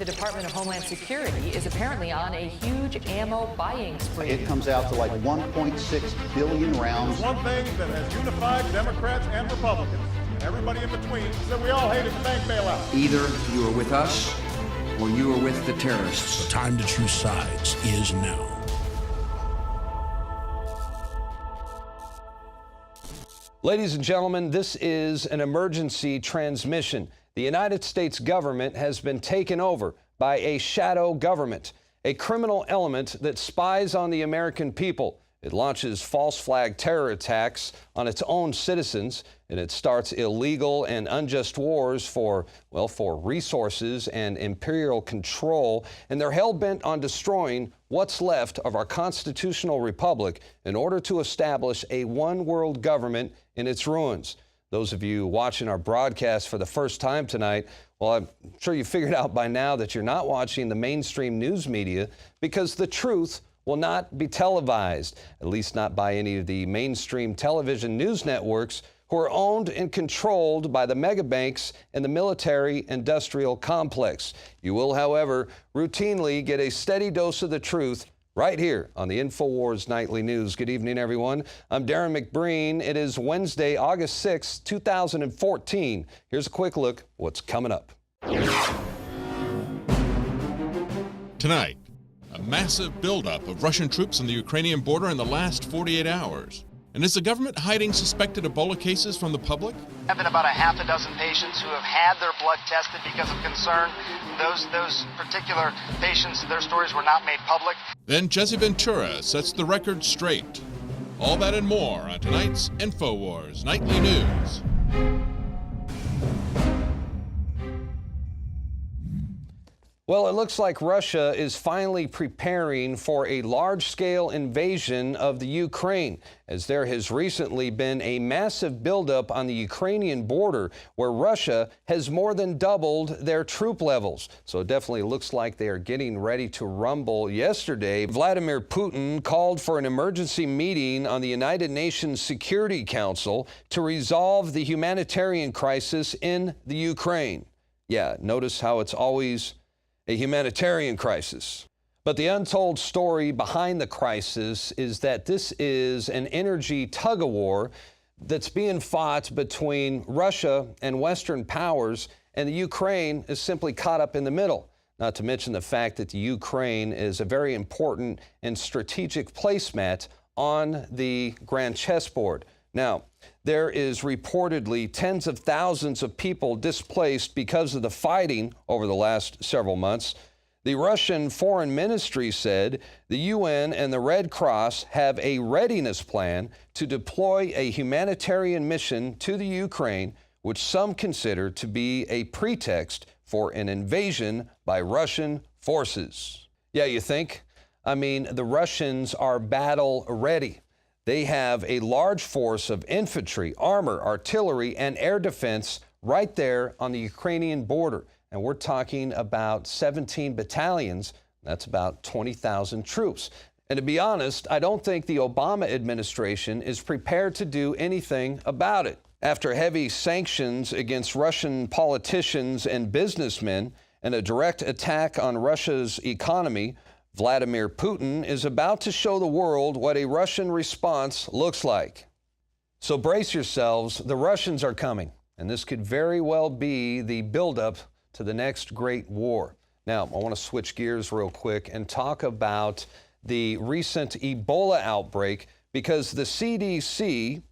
The Department of Homeland Security is apparently on a huge ammo buying spree. It comes out to like 1.6 billion rounds. One thing that has unified Democrats and Republicans, and everybody in between, is that we all hated the bank bailout. Either you are with us or you are with the terrorists. The time to choose sides is now. Ladies and gentlemen, this is an emergency transmission. The United States government has been taken over by a shadow government, a criminal element that spies on the American people. It launches false flag terror attacks on its own citizens, and it starts illegal and unjust wars for resources and imperial control. And they're hell-bent on destroying what's left of our constitutional republic in order to establish a one-world government in its ruins. Those of you watching our broadcast for the first time tonight, well, I'm sure you figured out by now that you're not watching the mainstream news media because the truth will not be televised, at least not by any of the mainstream television news networks who are owned and controlled by the mega banks and the military-industrial complex. You will, however, routinely get a steady dose of the truth right here on the INFOWARS Nightly News. Good evening, everyone. I'm Darren McBreen. It is Wednesday, August 6, 2014. Here's a quick look at what's coming up. Tonight, a massive buildup of Russian troops on the Ukrainian border in the last 48 hours. And is the government hiding suspected Ebola cases from the public? There have been about a half a dozen patients who have had their blood tested because of concern. Those particular patients, their stories were not made public. Then Jesse Ventura sets the record straight. All that and more on tonight's INFOWARS Nightly News. Well, it looks like Russia is finally preparing for a large-scale invasion of the Ukraine, as there has recently been a massive buildup on the Ukrainian border where Russia has more than doubled their troop levels. So it definitely looks like they are getting ready to rumble. Yesterday, Vladimir Putin called for an emergency meeting on the United Nations Security Council to resolve the humanitarian crisis in the Ukraine. Yeah, notice how it's always a humanitarian crisis. But the untold story behind the crisis is that this is an energy tug-of-war that's being fought between Russia and Western powers, and the Ukraine is simply caught up in the middle. Not to mention the fact that the Ukraine is a very important and strategic placemat on the grand chessboard. Now, there is reportedly tens of thousands of people displaced because of the fighting over the last several months. The Russian Foreign Ministry said the UN and the Red Cross have a readiness plan to deploy a humanitarian mission to the Ukraine, which some consider to be a pretext for an invasion by Russian forces. Yeah, you think? I mean, the Russians are battle ready. They have a large force of infantry, armor, artillery, and air defense right there on the Ukrainian border. And we're talking about 17 battalions. That's about 20,000 troops. And to be honest, I don't think the Obama administration is prepared to do anything about it. After heavy sanctions against Russian politicians and businessmen and a direct attack on Russia's economy, Vladimir Putin is about to show the world what a Russian response looks like. So brace yourselves, the Russians are coming, and this could very well be the buildup to the next great war. Now, I want to switch gears real quick and talk about the recent Ebola outbreak, because the CDC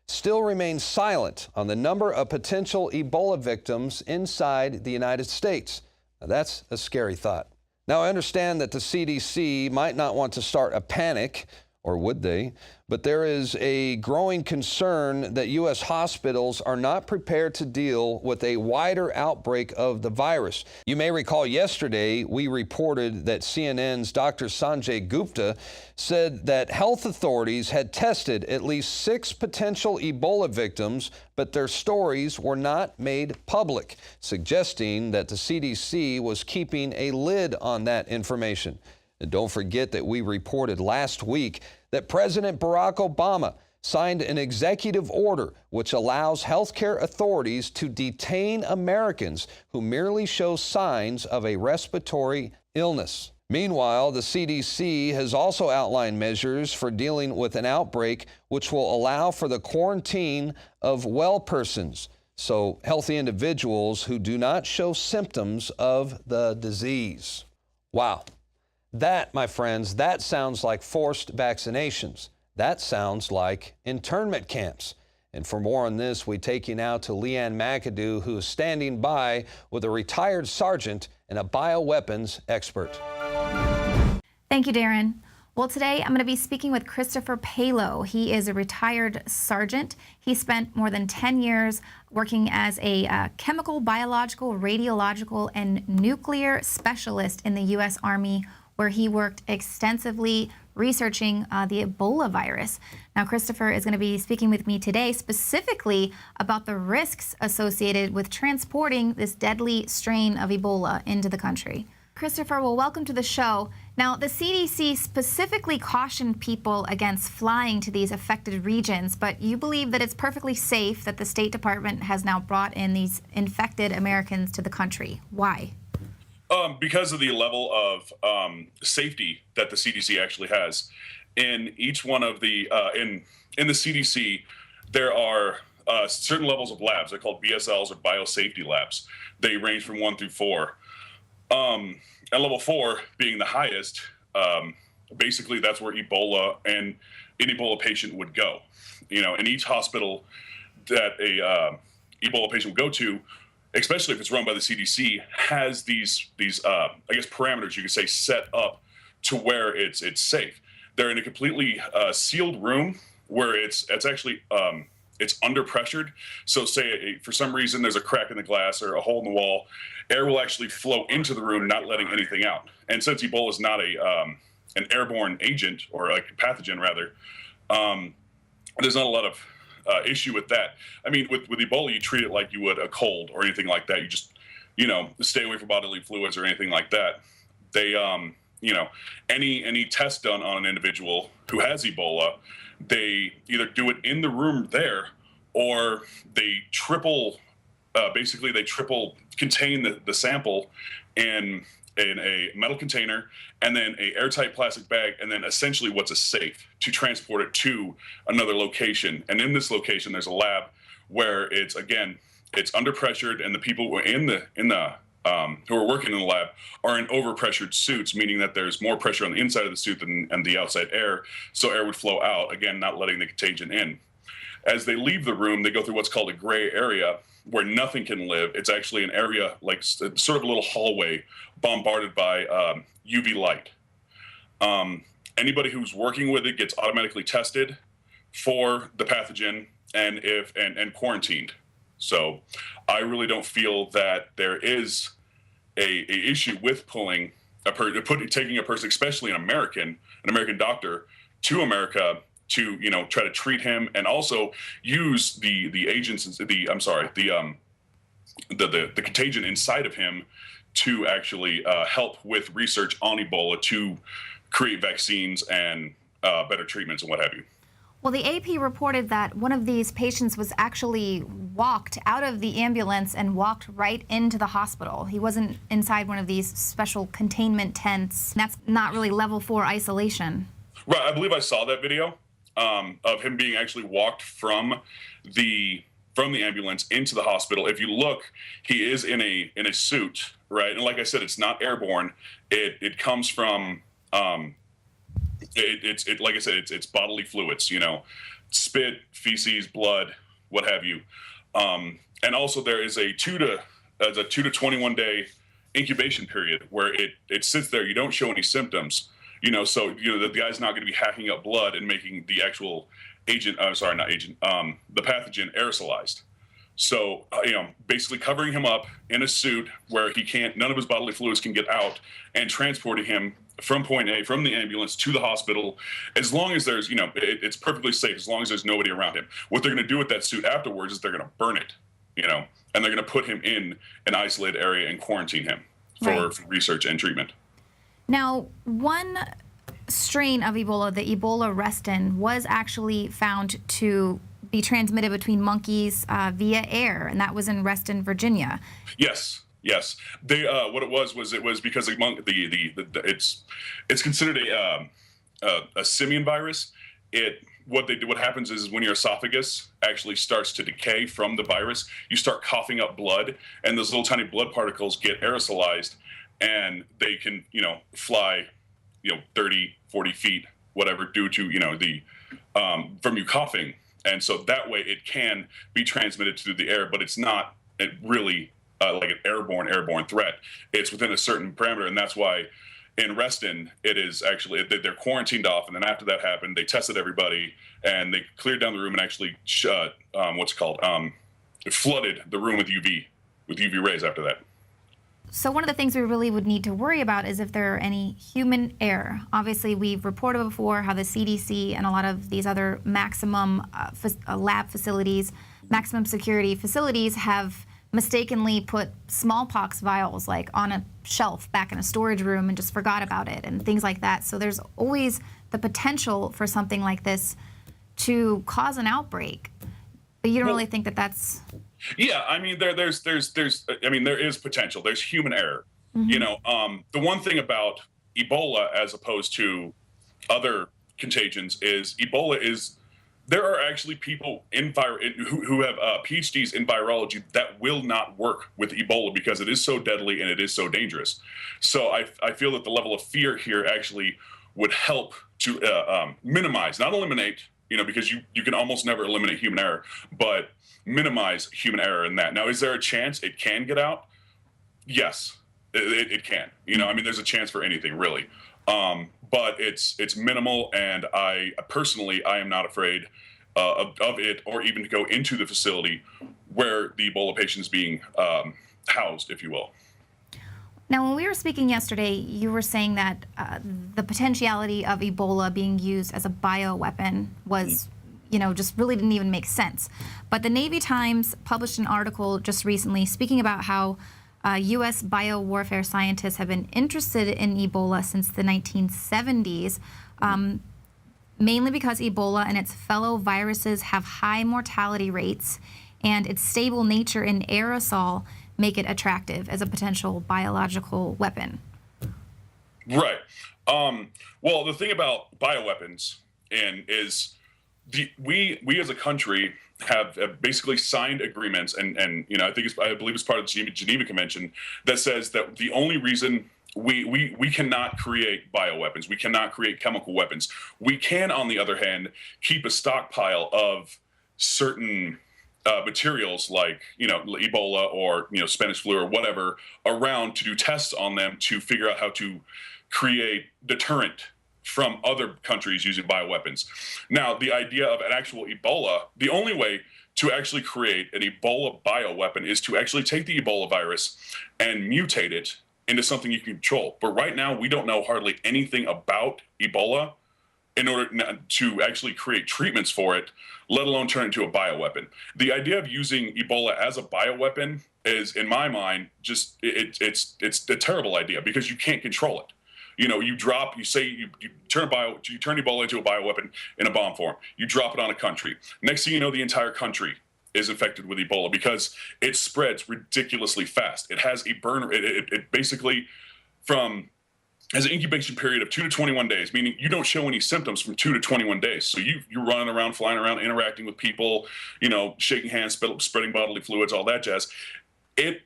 still remains silent on the number of potential Ebola victims inside the United States. Now, that's a scary thought. Now, I understand that the CDC might not want to start a panic, or would they? But there is a growing concern that U.S. hospitals are not prepared to deal with a wider outbreak of the virus. You may recall yesterday we reported that CNN's Dr. Sanjay Gupta said that health authorities had tested at least 6 potential Ebola victims, but their stories were not made public, suggesting that the CDC was keeping a lid on that information. And don't forget that we reported last week that President Barack Obama signed an executive order which allows healthcare authorities to detain Americans who merely show signs of a respiratory illness. Meanwhile, the CDC has also outlined measures for dealing with an outbreak which will allow for the quarantine of well persons, so healthy individuals who do not show symptoms of the disease. Wow. That, my friends, that sounds like forced vaccinations. That sounds like internment camps. And for more on this, we take you now to Leanne McAdoo, who is standing by with a retired sergeant and a bioweapons expert. Thank you, Darren. Well, today I'm going to be speaking with Christopher Palo. He is a retired sergeant. He spent more than 10 years working as a chemical, biological, radiological, and nuclear specialist in the U.S. Army, where he worked extensively researching the Ebola virus. Now, Christopher is going to be speaking with me today specifically about the risks associated with transporting this deadly strain of Ebola into the country. Christopher, well, welcome to the show. Now, the CDC specifically cautioned people against flying to these affected regions, but you believe that it's perfectly safe that the State Department has now brought in these infected Americans to the country. Why? Because of the level of safety that the CDC actually has. In each one of the, in the CDC, there are certain levels of labs. They're called BSLs or biosafety labs. They range from 1 through 4. At level 4 being the highest, basically that's where Ebola and an Ebola patient would go. You know, in each hospital that a Ebola patient would go to, especially if it's run by the CDC, has these I guess parameters you could say set up to where it's safe. They're in a completely sealed room where it's actually it's under pressured. So say for some reason there's a crack in the glass or a hole in the wall, air will actually flow into the room, not letting anything out. And since Ebola is not an airborne agent, or like a pathogen rather, there's not a lot of issue with that. I mean, with Ebola, you treat it like you would a cold or anything like that. You just, you know, stay away from bodily fluids or anything like that. They, you know, any test done on an individual who has Ebola, they either do it in the room there, or they triple, basically they triple contain the sample in a metal container, and then a airtight plastic bag, and then essentially what's a safe to transport it to another location. And in this location, there's a lab where it's, again, it's under pressured, and the people who are who are working in the lab are in overpressured suits, meaning that there's more pressure on the inside of the suit than the outside air, so air would flow out, again, not letting the contagion in. As they leave the room, they go through what's called a gray area, where nothing can live. It's actually an area like sort of a little hallway bombarded by UV light. Anybody who's working with it gets automatically tested for the pathogen and quarantined. So I really don't feel that there is a issue with pulling taking a person, especially an American doctor, to America to, you know, try to treat him, and also use the agents, the contagion inside of him to actually help with research on Ebola to create vaccines and better treatments and what have you. Well, the AP reported that one of these patients was actually walked out of the ambulance and walked right into the hospital. He wasn't inside one of these special containment tents. That's not really level 4 isolation. Right, I believe I saw that video of him being actually walked from the ambulance into the hospital. If you look, he is in a suit, right? And like I said, it's not airborne. It comes from like I said, it's bodily fluids, you know, spit, feces, blood, what have you. And also there is a 2 to 21 day incubation period where it sits there. You don't show any symptoms, you know, so, you know, the guy's not going to be hacking up blood and making the actual agent, the pathogen aerosolized. So, you know, basically covering him up in a suit where none of his bodily fluids can get out, and transporting him from point A, from the ambulance to the hospital, as long as there's, you know, it's perfectly safe, as long as there's nobody around him. What they're going to do with that suit afterwards is they're going to burn it, you know, and they're going to put him in an isolated area and quarantine him for research and treatment. Now, one strain of Ebola, the Ebola restin, was actually found to be transmitted between monkeys via air, and that was in Reston, Virginia. Yes. Yes, they what it was because it's considered a simian virus. What happens is when your esophagus actually starts to decay from the virus, you start coughing up blood, and those little tiny blood particles get aerosolized, and they can fly 30, 40 feet, whatever, due to the from you coughing, and so that way it can be transmitted through the air, but it's not really like an airborne threat. It's within a certain parameter, and that's why in Reston it is actually they're quarantined off, and then after that happened, they tested everybody and they cleared down the room and actually flooded the room with UV rays after that. So one of the things we really would need to worry about is if there are any human error. Obviously, we've reported before how the CDC and a lot of these other maximum lab facilities, maximum security facilities have mistakenly put smallpox vials like on a shelf back in a storage room and just forgot about it and things like that. So there's always the potential for something like this to cause an outbreak. But you don't really think that that's... Yeah, I mean, there is potential. There's human error. Mm-hmm. The one thing about Ebola as opposed to other contagions is there are actually people who have PhDs in virology that will not work with Ebola because it is so deadly and it is so dangerous. So I feel that the level of fear here actually would help to minimize, not eliminate, because you can almost never eliminate human error, but minimize human error in that. Now, is there a chance it can get out? Yes, it can. There's a chance for anything, really. But it's minimal, and I am not afraid of it, or even to go into the facility where the Ebola patient is being housed, if you will. Now, when we were speaking yesterday, you were saying that the potentiality of Ebola being used as a bioweapon was, just really didn't even make sense. But the Navy Times published an article just recently speaking about how U.S. biowarfare scientists have been interested in Ebola since the 1970s, mainly because Ebola and its fellow viruses have high mortality rates, and its stable nature in aerosol make it attractive as a potential biological weapon. Right. Well, the thing about bioweapons is we as a country have basically signed agreements, and I believe it's part of the Geneva Convention that says that the only reason we cannot create bioweapons, we cannot create chemical weapons. We can, on the other hand, keep a stockpile of certain materials like Ebola or Spanish flu or whatever around to do tests on them to figure out how to create deterrent from other countries using bioweapons. Now, the idea of an actual Ebola, the only way to actually create an Ebola bioweapon is to actually take the Ebola virus and mutate it into something you can control. But right now, we don't know hardly anything about Ebola in order to actually create treatments for it, let alone turn it into a bioweapon. The idea of using Ebola as a bioweapon is, in my mind, just it's a terrible idea because you can't control it. You turn Ebola into a bioweapon in a bomb form. You drop it on a country. Next thing you know, the entire country is infected with Ebola because it spreads ridiculously fast. It has a burn. It basically has an incubation period of 2 to 21 days, meaning you don't show any symptoms from 2 to 21 days. So you're running around, flying around, interacting with people, shaking hands, spreading bodily fluids, all that jazz. In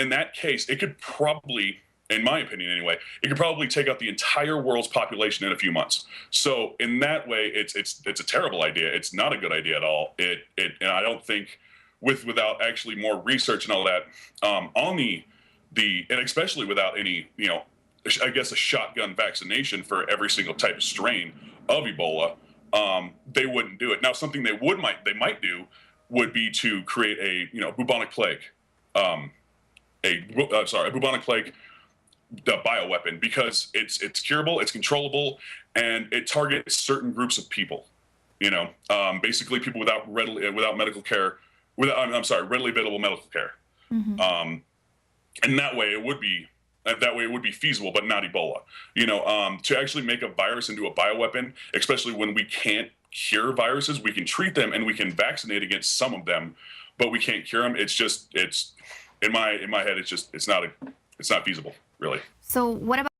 that case, it could probably, in my opinion anyway, it could probably take out the entire world's population in a few months. So in that way, it's a terrible idea. It's not a good idea at all. And I don't think without actually more research and all that on and especially without any, I guess a shotgun vaccination for every single type of strain of Ebola, they wouldn't do it. Now, something they might do would be to create a bubonic plague, a bubonic plague bioweapon, because it's curable, it's controllable, and it targets certain groups of people. Basically people without readily available medical care. Mm-hmm. And that way it would be that way it would be feasible, but not Ebola. To actually make a virus into a bioweapon, especially when we can't cure viruses, we can treat them and we can vaccinate against some of them, but we can't cure them. It's in my head, it's not feasible, really. So what about